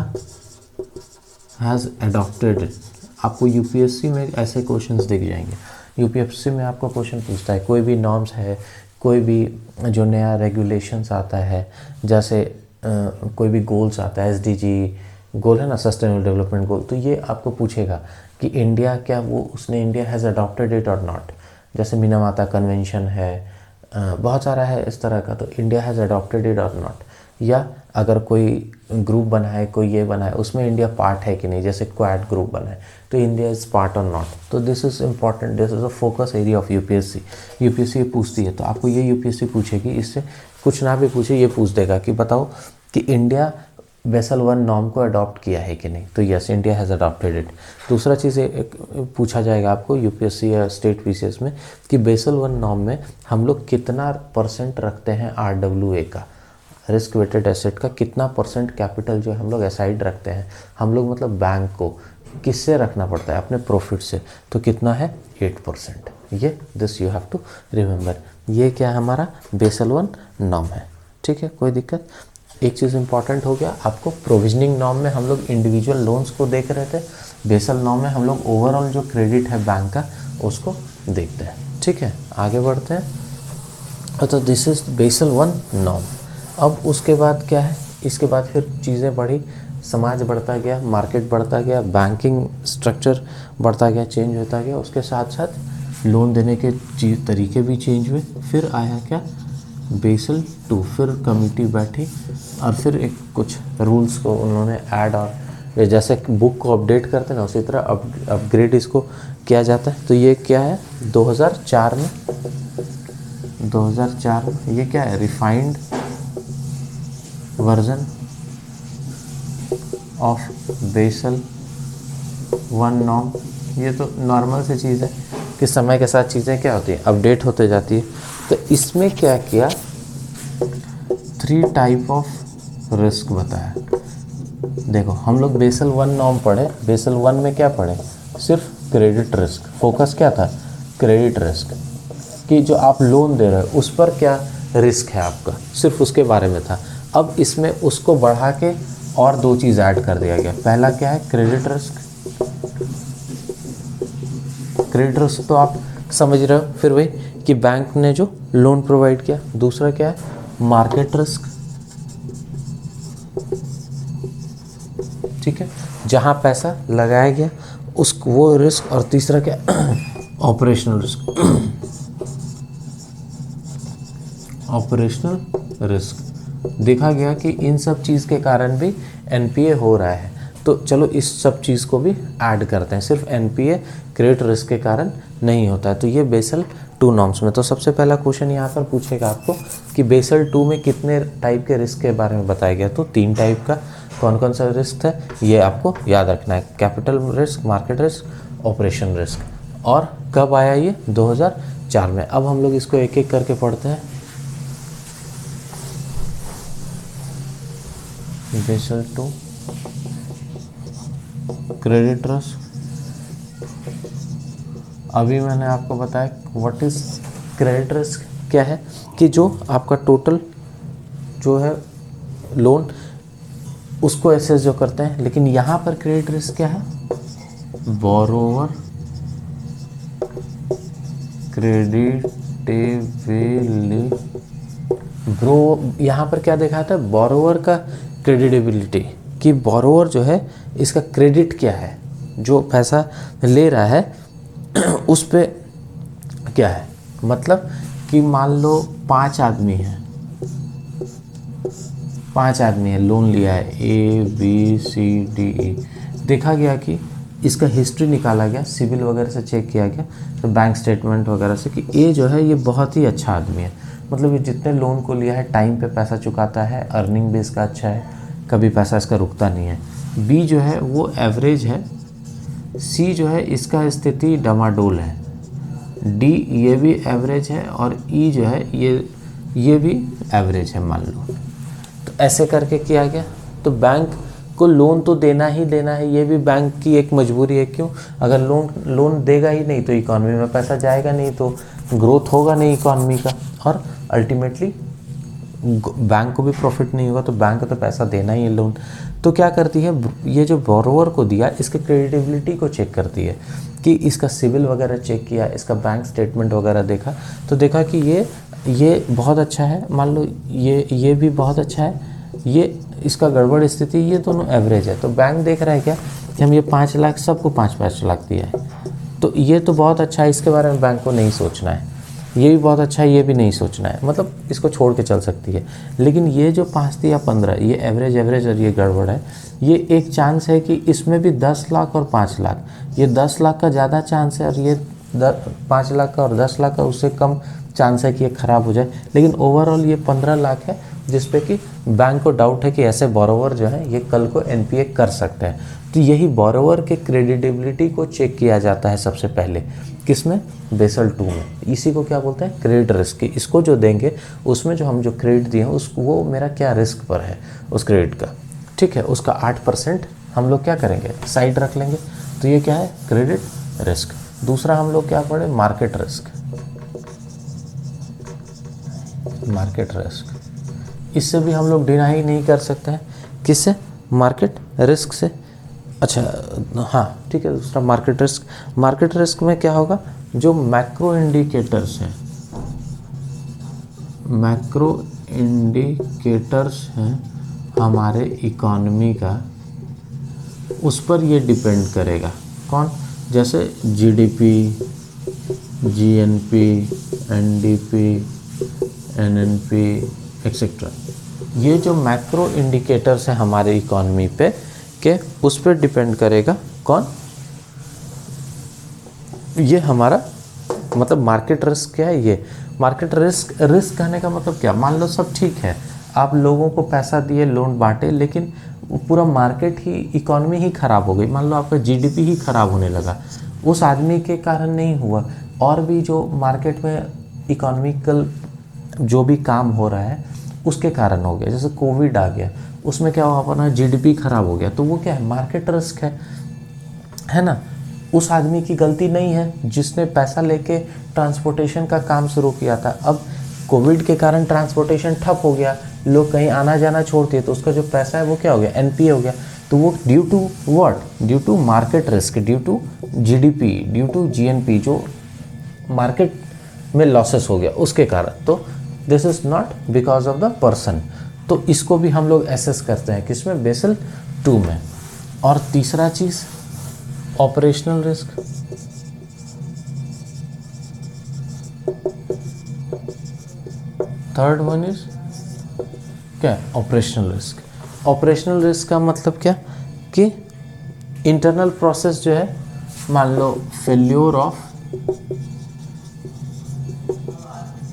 हैज़ अडॉप्टेड। आपको यूपीएससी में ऐसे क्वेश्चंस दिख जाएंगे। यूपीएससी में आपको क्वेश्चन पूछता है, कोई भी नॉर्म्स है, कोई भी जो नया रेगुलेशंस आता है, जैसे कोई भी गोल्स आता है, SDG गोल है ना, सस्टेनेबल डेवलपमेंट गोल, तो ये आपको पूछेगा कि इंडिया क्या वो उसने इंडिया हैज़ अडॉप्टेड इट और नॉट। जैसे मिनामाता कन्वेंशन है, बहुत सारा है इस तरह का, तो इंडिया हैज़ अडॉप्टेड इट और नॉट। या अगर कोई ग्रुप बना है, कोई ये बना है, उसमें इंडिया पार्ट है कि नहीं, जैसे क्वाड ग्रुप बना है तो इंडिया इज़ पार्ट और नॉट। तो this is important, this is a focus area of UPSC. UPSC ये पूछती है, तो आपको ये यूपीएससी पूछेगी, इससे कुछ ना भी पूछे ये पूछ देगा कि बताओ कि इंडिया बेसल 1 नॉर्म को अडॉप्ट किया है कि नहीं। तो yes, India has adopted it. दूसरा चीज़ पूछा जाएगा आपको यूपीएससी या स्टेट पीसीएस में कि बेसल 1 नॉर्म में हम लोग कितना % रखते हैं RWA का, रिस्क वेटेड एसेट का कितना % कैपिटल जो हम लोग असाइड रखते हैं। हम लोग मतलब बैंक को किससे रखना पड़ता है, अपने प्रॉफिट से। तो कितना है, 8%। ये this you have to remember. ये क्या है, हमारा बेसल 1 नॉर्म है। ठीक है, कोई दिक्कत। एक चीज़ इंपॉर्टेंट हो गया आपको, प्रोविजनिंग नॉर्म में हम लोग इंडिविजुअल लोन्स को देख रहे थे, बेसल नॉर्म में हम लोग ओवरऑल जो क्रेडिट है बैंक का उसको देखते हैं। ठीक है, आगे बढ़ते हैं। तो दिस इज बेसल 1 नॉर्म। अब उसके बाद क्या है, इसके बाद फिर चीज़ें बढ़ी, समाज बढ़ता गया, मार्केट बढ़ता गया, बैंकिंग स्ट्रक्चर बढ़ता गया, चेंज होता गया, उसके साथ साथ लोन देने के तरीके भी चेंज हुए। फिर आया क्या, बेसल 2। फिर कमेटी बैठी और फिर एक कुछ रूल्स को उन्होंने ऐड, और जैसे बुक को अपडेट करते हैं ना, उसी तरह अपग्रेड इसको किया जाता है। तो ये क्या है, 2004 में ये क्या है, refined version of Basel one norm, ये तो नॉर्मल सी चीज़ है कि समय के साथ चीज़ें क्या होती हैं, अपडेट होते जाती है। तो इसमें क्या किया, 3 टाइप ऑफ रिस्क बताया। देखो हम लोग बेसल वन नॉर्म पढ़े, बेसल वन में क्या पढ़े, सिर्फ क्रेडिट रिस्क, फोकस क्या था, क्रेडिट रिस्क, कि जो आप लोन दे रहे हो उस पर क्या रिस्क है आपका, सिर्फ उसके बारे में था। अब इसमें उसको बढ़ा के और 2 चीज़ ऐड कर दिया गया। पहला क्या है, क्रेडिट रिस्क, क्रेडिट रिस्क तो आप समझ रहे हो फिर वही कि बैंक ने जो लोन प्रोवाइड किया। दूसरा क्या है, मार्केट रिस्क, ठीक है, जहाँ पैसा लगाया गया उस वो रिस्क। और तीसरा क्या, ऑपरेशनल रिस्क, ऑपरेशनल रिस्क। देखा गया कि इन सब चीज़ के कारण भी एनपीए हो रहा है, तो चलो इस सब चीज़ को भी ऐड करते हैं। सिर्फ एनपीए क्रेडिट रिस्क के कारण नहीं होता है। तो ये बेसल 2 नॉर्म्स में, तो सबसे पहला क्वेश्चन यहाँ पर पूछेगा आपको कि बेसल 2 में कितने टाइप के रिस्क के बारे में बताया गया, तो 3 टाइप का। कौन कौन सा रिस्क है ये आपको याद रखना है, capital risk, market risk, operation risk. और कब आया ये, 2004 में। अब हम लोग इसको एक एक करके पढ़ते हैं। बेसल 2 क्रेडिट रिस्क, अभी मैंने आपको बताया व्हाट इज क्रेडिट रिस्क क्या है, कि जो आपका टोटल जो है लोन उसको एसेस जो करते हैं। लेकिन यहाँ पर क्रेडिट रिस्क क्या है, बोरोवर क्रेडिटेबिलिटी, ब्रो यहाँ पर क्या देखा था, बोरोवर का क्रेडिटेबिलिटी, कि बोरोवर जो है इसका क्रेडिट क्या है, जो पैसा ले रहा है उस पे क्या है। मतलब कि मान लो 5 आदमी हैं, 5 आदमी है, लोन लिया है ABCDE। देखा गया कि इसका हिस्ट्री निकाला गया, सिविल वगैरह से चेक किया गया, तो बैंक स्टेटमेंट वगैरह से, कि ए जो है ये बहुत ही अच्छा आदमी है, मतलब ये जितने लोन को लिया है टाइम पे पैसा चुकाता है, अर्निंग बेस का अच्छा है, कभी पैसा इसका रुकता नहीं है। बी जो है वो एवरेज है, सी जो है इसका स्थिति डमाडोल है, डी ये भी एवरेज है, और ई जो है ये भी एवरेज है मान लो। तो ऐसे करके किया गया। तो बैंक को लोन तो देना ही देना है, ये भी बैंक की एक मजबूरी है। क्यों, अगर लोन देगा ही नहीं तो इकॉनमी में पैसा जाएगा नहीं, तो ग्रोथ होगा नहीं इकॉनमी का, और अल्टीमेटली बैंक को भी प्रॉफिट नहीं होगा, तो बैंक को तो पैसा देना ही है लोन। तो क्या करती है, ये जो बोरोवर को दिया इसके क्रेडिटेबिलिटी को चेक करती है, कि इसका सिविल वगैरह चेक किया, इसका बैंक स्टेटमेंट वगैरह देखा, तो देखा कि ये बहुत अच्छा है, मान लो ये भी बहुत अच्छा है, ये इसका गड़बड़ स्थिति, ये दोनों एवरेज है। तो बैंक देख रहा है क्या कि हम ये 5 लाख सबको 5-5 लाख दिया है, तो ये तो बहुत अच्छा है, इसके बारे में बैंक को नहीं सोचना है। ये भी बहुत अच्छा है, ये भी नहीं सोचना है, मतलब इसको छोड़ के चल सकती है। लेकिन ये जो 5 थी या 15, ये एवरेज और ये गड़बड़ है, ये एक चांस है कि इसमें भी 10 लाख और 5 लाख, ये 10 लाख का ज़्यादा चांस है, और ये 5 लाख का और 10 लाख का उससे कम चांस है कि ये ख़राब हो जाए। लेकिन ओवरऑल ये 15 लाख है, जिस पे कि बैंक को डाउट है कि ऐसे बोरोवर जो है ये कल को एनपीए कर सकते हैं। तो यही बोरोवर के क्रेडिटेबिलिटी को चेक किया जाता है सबसे पहले, किसमें, बेसल 2 में। इसी को क्या बोलते हैं, क्रेडिट रिस्क। इसको जो देंगे उसमें जो हम जो क्रेडिट दिए हैं उसको, वो मेरा क्या रिस्क पर है उस क्रेडिट का, ठीक है, उसका 8% हम लोग क्या करेंगे, साइड रख लेंगे। तो ये क्या है, क्रेडिट रिस्क। दूसरा हम लोग क्या पढ़े, मार्केट रिस्क, मार्केट रिस्क। इससे भी हम लोग डिनाई नहीं कर सकते हैं, किससे, मार्केट रिस्क से। अच्छा हाँ ठीक है, दूसरा मार्केट रिस्क। मार्केट रिस्क में क्या होगा, जो मैक्रो इंडिकेटर्स हैं, मैक्रो इंडिकेटर्स हैं हमारे इकॉनमी का, उस पर ये डिपेंड करेगा। कौन, जैसे GDP, GNP, NDP, NNP etcetera. ये जो मैक्रो इंडिकेटर्स हैं हमारे इकॉनमी पे के, उस पर डिपेंड करेगा कौन, ये हमारा मतलब मार्केट रिस्क क्या है। ये मार्केट रिस्क कहने का मतलब क्या, मान लो सब ठीक है, आप लोगों को पैसा दिए, लोन बांटे, लेकिन पूरा मार्केट ही, इकोनॉमी ही ख़राब हो गई, मान लो आपका जीडीपी ही ख़राब होने लगा, उस आदमी के कारण नहीं हुआ, और भी जो मार्केट में इकोनॉमिकल जो भी काम हो रहा है उसके कारण हो गया। जैसे कोविड आ गया, उसमें क्या हुआ, अपना जीडीपी ख़राब हो गया, तो वो क्या है, मार्केट रिस्क है ना। उस आदमी की गलती नहीं है जिसने पैसा लेके ट्रांसपोर्टेशन का काम शुरू किया था। अब कोविड के कारण ट्रांसपोर्टेशन ठप हो गया, लोग कहीं आना जाना छोड़ दिए, तो उसका जो पैसा है वो क्या हो गया, एनपीए हो गया। तो वो due to what, due to market risk, due to GDP, due to GNP, जो मार्केट में लॉसेस हो गया उसके कारण। तो this is not because of the person. तो इसको भी हम लोग एसेस करते हैं किसमें, बेसल 2 में। और तीसरा चीज़ operational risk, third one is क्या, ऑपरेशनल रिस्क। ऑपरेशनल रिस्क का मतलब क्या कि इंटरनल प्रोसेस जो है, मान लो failure of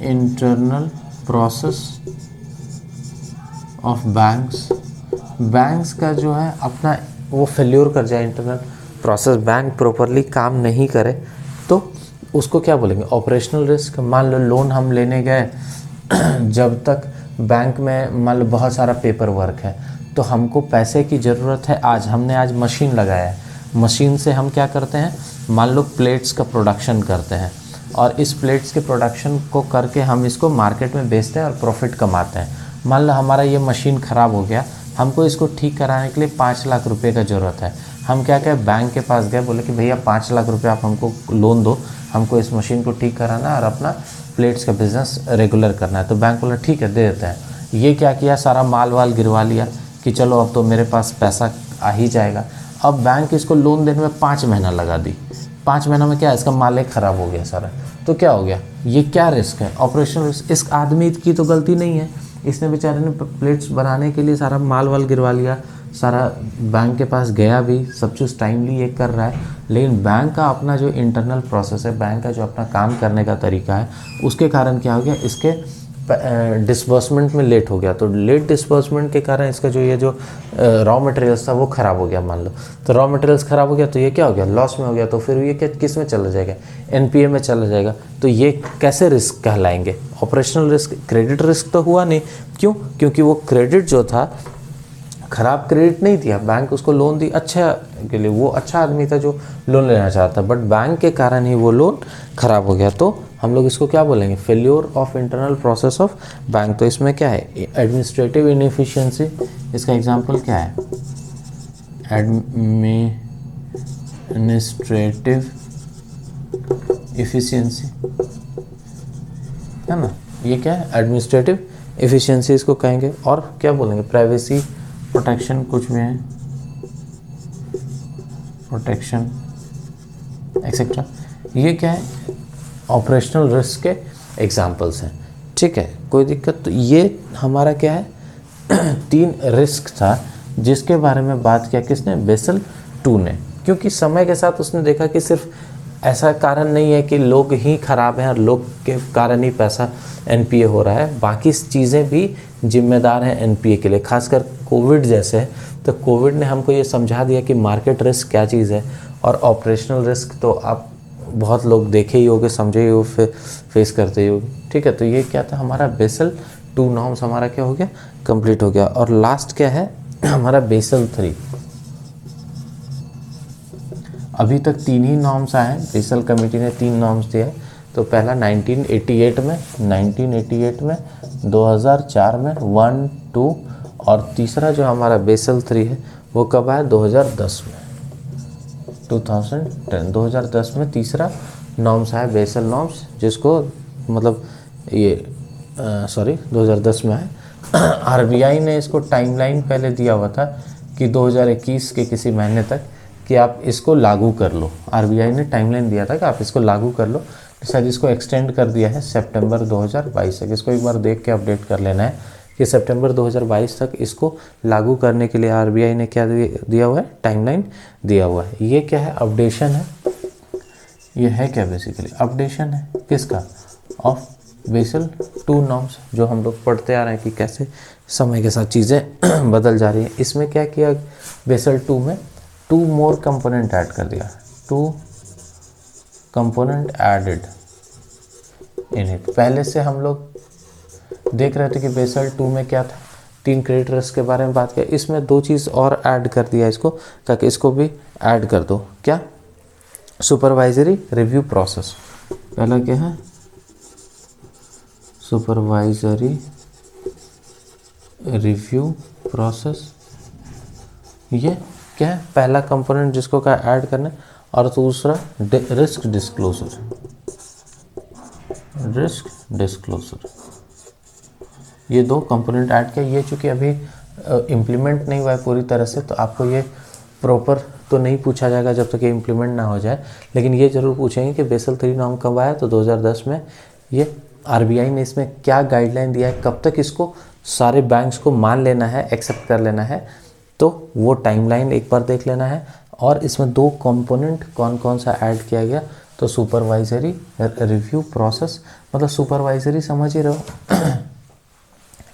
internal process of banks का जो है अपना वो फेल्योर कर जाए, इंटरनल प्रोसेस, बैंक प्रॉपरली काम नहीं करे, तो उसको क्या बोलेंगे, ऑपरेशनल रिस्क। मान लो लोन हम लेने गए, जब तक बैंक में मान लो बहुत सारा पेपर वर्क है, तो हमको पैसे की ज़रूरत है, हमने आज मशीन लगाया है, मशीन से हम क्या करते हैं, मान लो प्लेट्स का प्रोडक्शन करते हैं, और इस प्लेट्स के प्रोडक्शन को करके हम इसको मार्केट में बेचते हैं और प्रॉफिट कमाते हैं। मान लो हमारा ये मशीन ख़राब हो गया, हमको इसको ठीक कराने के लिए 5 लाख रुपए का ज़रूरत है। हम क्या कहें, बैंक के पास गए, बोले कि भैया 5 लाख रुपए आप हमको लोन दो, हमको इस मशीन को ठीक कराना है और अपना प्लेट्स का बिज़नेस रेगुलर करना है। तो बैंक बोला ठीक है, दे देते हैं। ये क्या किया, सारा माल वाल गिरवा लिया कि चलो अब तो मेरे पास पैसा आ ही जाएगा। अब बैंक इसको लोन देने में 5 महीना लगा दी, 5 महीना में क्या है, इसका माल एक ख़राब हो गया सारा। तो क्या हो गया, ये क्या रिस्क है, ऑपरेशनल रिस्क। इस आदमी की तो गलती नहीं है, इसने बेचारे ने प्लेट्स बनाने के लिए सारा माल वाल गिरवा लिया, सारा बैंक के पास गया भी, सब चीज़ टाइमली ये कर रहा है, लेकिन बैंक का अपना जो इंटरनल प्रोसेस है, बैंक का जो अपना काम करने का तरीका है, उसके कारण क्या हो गया, इसके डिस्बर्समेंट में लेट हो गया। तो लेट डिस्बर्समेंट के कारण इसका जो ये जो रॉ मटेरियल्स था वो ख़राब हो गया, मान लो। तो रॉ मटेरियल्स ख़राब हो गया तो ये क्या हो गया, लॉस में हो गया। तो फिर ये क्या, किस में चला जाएगा, एनपीए में चला जाएगा। तो ये कैसे रिस्क कहलाएंगे, ऑपरेशनल रिस्क। क्रेडिट रिस्क तो हुआ नहीं, क्यों, क्योंकि वो क्रेडिट जो था, ख़राब क्रेडिट नहीं दिया, बैंक उसको लोन दी अच्छा के लिए, वो अच्छा आदमी था जो लोन लेना चाहता, बट बैंक के कारण ही वो लोन ख़राब हो गया। तो हम लोग इसको क्या बोलेंगे, failure of internal process of bank. तो इसमें क्या है, एडमिनिस्ट्रेटिव इनएफिशिएंसी, इसका एग्जांपल क्या है, एडमिनिस्ट्रेटिव इफिशिएंसी, है ना, ये क्या है, एडमिनिस्ट्रेटिव इफिशिएंसी इसको कहेंगे। और क्या बोलेंगे, प्राइवेसी प्रोटेक्शन, कुछ में है प्रोटेक्शन एक्सेट्रा। ये क्या है, ऑपरेशनल रिस्क के एग्जाम्पल्स हैं, ठीक है, कोई दिक्कत। तो ये हमारा क्या है, 3 रिस्क था जिसके बारे में बात किया किसने, बेसल 2 ने। क्योंकि समय के साथ उसने देखा कि सिर्फ ऐसा कारण नहीं है कि लोग ही ख़राब हैं और लोग के कारण ही पैसा एनपीए हो रहा है, बाकी चीज़ें भी जिम्मेदार हैं एनपीए के लिए, खासकर कोविड जैसे। तो कोविड ने हमको ये समझा दिया कि मार्केट रिस्क क्या चीज़ है, और ऑपरेशनल रिस्क तो आप बहुत लोग देखे ही होगे, समझे ही हो, फेस करते ही होगे, ठीक है। तो ये क्या था, हमारा बेसल 2 नॉर्म्स हमारा क्या हो गया, कंप्लीट हो गया। और लास्ट क्या है हमारा बेसल 3। अभी तक 3 ही नॉर्म्स आए हैं, बेसल कमेटी ने 3 नॉर्म्स दिए हैं। तो पहला 1988 में, 2004 में 1, 2, और तीसरा जो हमारा बेसल 3 है वो कब आया, 2010 में, 2010 में तीसरा नॉर्म्स आया, बेसल नॉर्म्स, जिसको मतलब ये 2010 में आया। आरबीआई ने इसको टाइमलाइन पहले दिया हुआ था कि 2021 के किसी महीने तक कि आप इसको लागू कर लो। आरबीआई ने टाइमलाइन दिया था कि आप इसको लागू कर लो, तो शायद इसको एक्सटेंड कर दिया है सितंबर 2022 तक। इसको एक बार देख के अपडेट कर लेना है कि सितंबर 2022 तक इसको लागू करने के लिए आरबीआई ने क्या दिया हुआ है, टाइमलाइन दिया हुआ है। ये क्या है, अपडेशन है, ये है क्या, बेसिकली अपडेशन है किसका, ऑफ बेसल 2 नॉर्म्स जो हम लोग पढ़ते आ रहे हैं कि कैसे समय के साथ चीज़ें बदल जा रही हैं। इसमें क्या किया, बेसल 2 में 2 मोर कंपोनेंट ऐड कर दिया, 2 कंपोनेंट एडेड इन इट। पहले से हम लोग देख रहे थे कि बेसल 2 में क्या था, 3 क्रेडिट रिस्क के बारे में बात किया, इसमें 2 चीज़ और ऐड कर दिया इसको, ताकि इसको भी ऐड कर दो। क्या, सुपरवाइजरी रिव्यू प्रोसेस। पहला क्या है, सुपरवाइजरी रिव्यू प्रोसेस। ये क्या है, पहला कंपोनेंट जिसको क्या ऐड करना है, और दूसरा रिस्क डिस्क्लोजर, रिस्क डिस्क्लोजर। ये 2 कंपोनेंट ऐड किया। ये चूँकि अभी इम्प्लीमेंट नहीं हुआ है पूरी तरह से, तो आपको ये प्रॉपर तो नहीं पूछा जाएगा जब तक ये इम्प्लीमेंट ना हो जाए, लेकिन ये ज़रूर पूछेंगे कि बेसल 3 नॉर्म कब आया, तो 2010 में। ये आरबीआई ने इसमें क्या गाइडलाइन दिया है, कब तक इसको सारे बैंक्स को मान लेना है, एक्सेप्ट कर लेना है, तो वो टाइमलाइन एक बार देख लेना है। और इसमें 2 कंपोनेंट कौन कौन सा ऐड किया गया, तो सुपरवाइजरी रिव्यू प्रोसेस, मतलब सुपरवाइजरी समझ ही रहो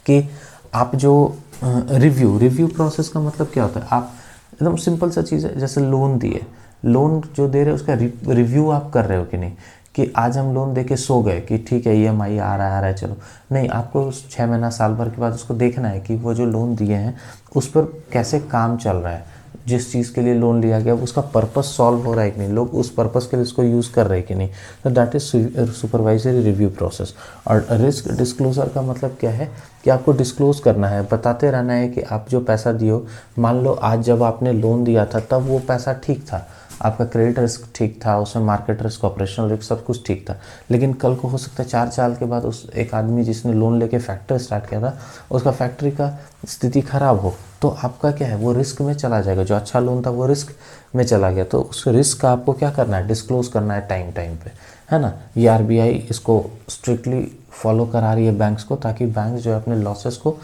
कि आप जो रिव्यू प्रोसेस का मतलब क्या होता है, आप एकदम सिंपल सा चीज़ है, जैसे लोन दिए, लोन जो दे रहे हो उसका रिव्यू आप कर रहे हो कि नहीं, कि आज हम लोन दे के सो गए कि ठीक है ईएमआई आ रहा है चलो, नहीं, आपको 6 महीना साल भर के बाद उसको देखना है कि वो जो लोन दिए हैं उस पर कैसे काम चल रहा है, जिस चीज़ के लिए लोन लिया गया उसका पर्पस सॉल्व हो रहा है कि नहीं, लोग उस पर्पस के लिए इसको यूज़ कर रहे हैं कि नहीं, तो that is supervisory review process. और रिस्क डिस्क्लोजर का मतलब क्या है कि आपको डिस्क्लोज करना है, बताते रहना है कि आप जो पैसा दिए हो, मान लो आज जब आपने लोन दिया था तब वो पैसा ठीक था, आपका क्रेडिट रिस्क ठीक था, उसमें मार्केट रिस्क, ऑपरेशनल रिस्क सब कुछ ठीक था, लेकिन कल को हो सकता है 4 साल के बाद उस एक आदमी जिसने लोन लेके फैक्ट्री स्टार्ट किया था उसका फैक्ट्री का स्थिति खराब हो, तो आपका क्या है, वो रिस्क में चला जाएगा, जो अच्छा लोन था वो रिस्क में चला गया, तो उस रिस्क का आपको क्या करना है, डिस्क्लोज करना है टाइम पे, है ना। ये आरबीआई इसको स्ट्रिक्टली फॉलो करा रही है बैंक्स को, ताकि बैंक जो है अपने लॉसेस को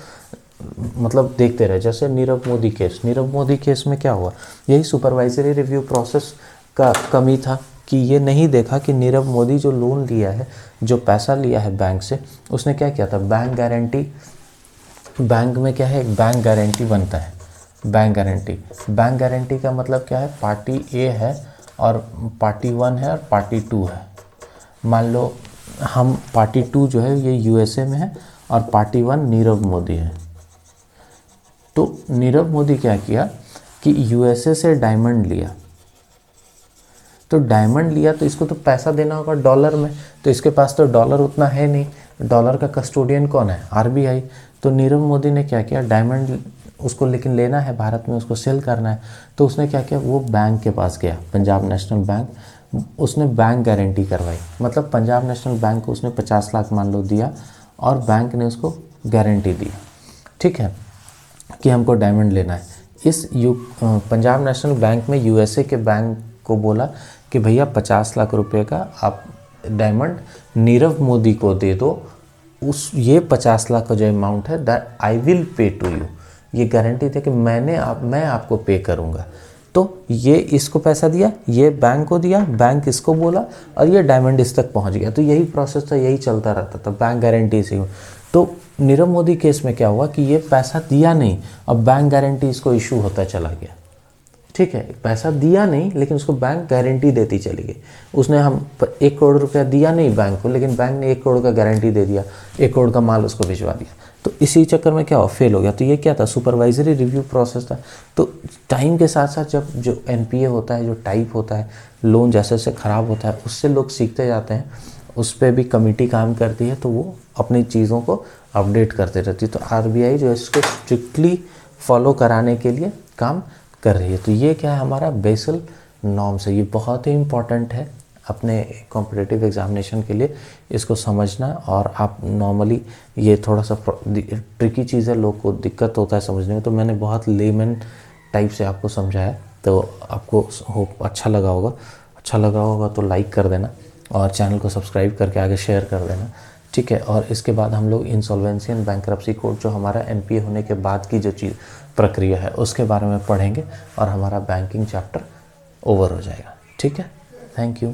मतलब देखते रहे। जैसे नीरव मोदी केस में क्या हुआ, यही सुपरवाइजरी रिव्यू प्रोसेस का कमी था कि ये नहीं देखा कि नीरव मोदी जो लोन लिया है, जो पैसा लिया है बैंक से, उसने क्या किया था, बैंक गारंटी, बैंक में क्या है, एक बैंक गारंटी बनता है, बैंक गारंटी का मतलब क्या है, पार्टी ए है और पार्टी 1 है और पार्टी 2 है। मान लो हम पार्टी 2 जो है ये यूएसए में है और पार्टी 1 नीरव मोदी है, तो नीरव मोदी क्या किया कि यूएसए से डायमंड लिया, तो डायमंड लिया तो इसको तो पैसा देना होगा डॉलर में, तो इसके पास तो डॉलर उतना है नहीं, डॉलर का कस्टोडियन कौन है, आरबीआई। तो नीरव मोदी ने क्या किया, डायमंड उसको लेकिन लेना है भारत में, उसको सेल करना है, तो उसने क्या किया, वो बैंक के पास गया, पंजाब नेशनल बैंक, उसने बैंक गारंटी करवाई, मतलब पंजाब नेशनल बैंक को उसने 50 लाख मान लो दिया और बैंक ने उसको गारंटी दी, ठीक है, कि हमको डायमंड लेना है। इस पंजाब नेशनल बैंक में यूएसए के बैंक को बोला कि भैया 50 लाख रुपए का आप डायमंड नीरव मोदी को दे दो, ये 50 लाख का जो अमाउंट है that I will pay to you, ये गारंटी थी कि मैं आपको पे करूँगा। तो ये इसको पैसा दिया, ये बैंक को दिया, बैंक इसको बोला और ये डायमंड इस तक पहुँच गया, तो यही प्रोसेस था, यही चलता रहता था बैंक गारंटी से। तो नीरव मोदी केस में क्या हुआ कि ये पैसा दिया नहीं, अब बैंक गारंटी इसको इशू होता चला गया, ठीक है, पैसा दिया नहीं लेकिन उसको बैंक गारंटी देती चली गई, उसने हम 1 करोड़ रुपया दिया नहीं बैंक को, लेकिन बैंक ने 1 करोड़ का गारंटी दे दिया, 1 करोड़ का माल उसको भिजवा दिया, तो इसी चक्कर में क्या हुआ, फेल हो गया। तो ये क्या था, सुपरवाइजरी रिव्यू प्रोसेस था। तो टाइम के साथ साथ जब जो एनपीए होता है, जो टाइप होता है, लोन जैसे जैसे ख़राब होता है उससे लोग सीखते जाते हैं, उस पर भी कमेटी काम करती है, तो वो अपनी चीज़ों को अपडेट करते रहती है। तो आरबीआई जो है इसको स्ट्रिक्टली फॉलो कराने के लिए काम कर रही है। तो ये क्या है, हमारा बेसल नॉर्म्स है, ये बहुत ही इम्पॉर्टेंट है अपने कॉम्पिटिटिव एग्जामिनेशन के लिए, इसको समझना। और आप नॉर्मली ये थोड़ा सा ट्रिकी चीज़ है, लोग को दिक्कत होता है समझने में, तो मैंने बहुत लेमन टाइप से आपको समझाया, तो आपको होप अच्छा लगा होगा तो लाइक कर देना और चैनल को सब्सक्राइब करके आगे शेयर कर देना, ठीक है। और इसके बाद हम लोग इंसॉल्वेंसी एंड बैंक्रप्सी कोड, जो हमारा एनपीए होने के बाद की जो चीज़ प्रक्रिया है उसके बारे में पढ़ेंगे और हमारा बैंकिंग चैप्टर ओवर हो जाएगा, ठीक है। Thank you.